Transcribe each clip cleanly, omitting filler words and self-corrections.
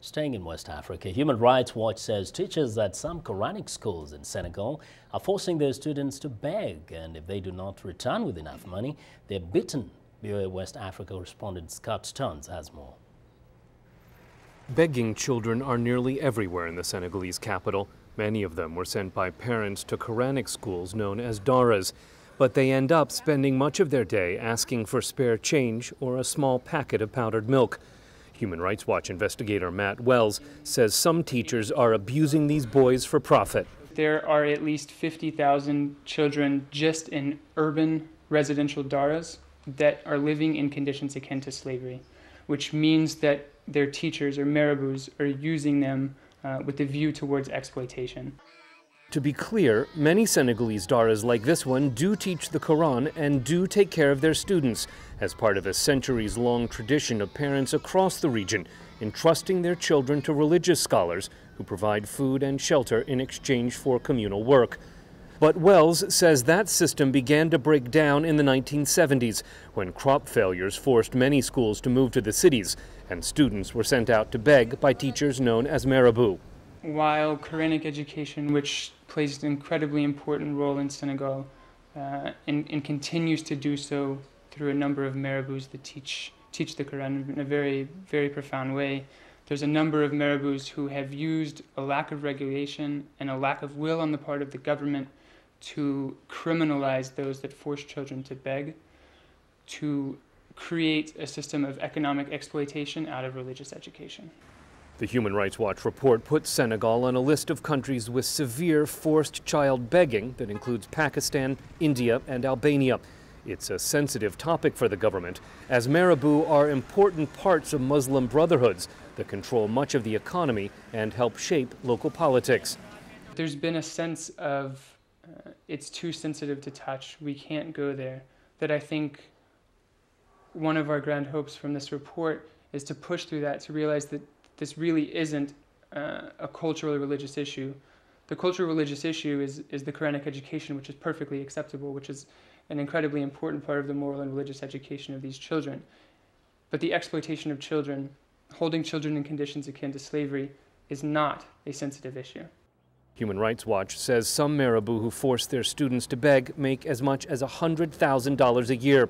Staying in West Africa, Human Rights Watch says teachers at some Koranic schools in Senegal are forcing their students to beg, and if they do not return with enough money, they're beaten. VOA West Africa correspondent Scott Stearns has more. Begging children are nearly everywhere in the Senegalese capital. Many of them were sent by parents to Koranic schools known as daras, but they end up spending much of their day asking for spare change or a small packet of powdered milk. Human Rights Watch investigator Matt Wells says some teachers are abusing these boys for profit. There are at least 50,000 children just in urban residential daras that are living in conditions akin to slavery, which means that their teachers or marabouts are using them with a view towards exploitation. To be clear, many Senegalese daras like this one do teach the Quran and do take care of their students as part of a centuries-long tradition of parents across the region entrusting their children to religious scholars who provide food and shelter in exchange for communal work. But Wells says that system began to break down in the 1970s when crop failures forced many schools to move to the cities and students were sent out to beg by teachers known as marabouts. While Koranic education, which plays an incredibly important role in Senegal and continues to do so through a number of marabouts that teach the Quran in a very, very profound way, there's a number of marabouts who have used a lack of regulation and a lack of will on the part of the government to criminalize those that force children to beg, to create a system of economic exploitation out of religious education. The Human Rights Watch report puts Senegal on a list of countries with severe forced child begging that includes Pakistan, India, and Albania. It's a sensitive topic for the government, as marabouts are important parts of Muslim brotherhoods that control much of the economy and help shape local politics. There's been a sense of it's too sensitive to touch, we can't go there, that I think one of our grand hopes from this report is to push through that, to realize that this really isn't a cultural or religious issue. The cultural religious issue is the Koranic education, which is perfectly acceptable, which is an incredibly important part of the moral and religious education of these children. But the exploitation of children, holding children in conditions akin to slavery, is not a sensitive issue. Human Rights Watch says some marabouts who force their students to beg make as much as $100,000 a year.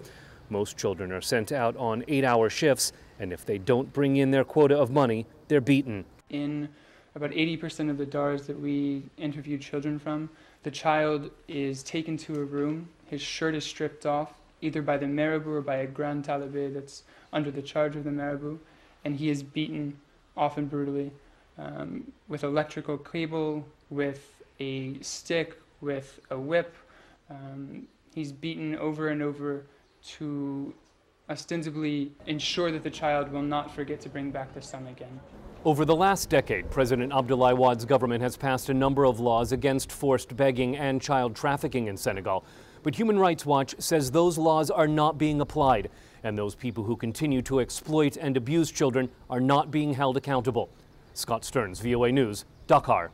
Most children are sent out on 8-hour shifts, and if they don't bring in their quota of money, they're beaten. In about 80% of the daras that we interviewed children from, the child is taken to a room, his shirt is stripped off, either by the marabout or by a grand talibé that's under the charge of the marabout, and he is beaten, often brutally, with electrical cable, with a stick, with a whip. He's beaten over and over to ostensibly ensure that the child will not forget to bring back the sun again. Over the last decade, President Abdoulaye Wade's government has passed a number of laws against forced begging and child trafficking in Senegal. But Human Rights Watch says those laws are not being applied, and those people who continue to exploit and abuse children are not being held accountable. Scott Stearns, VOA News, Dakar.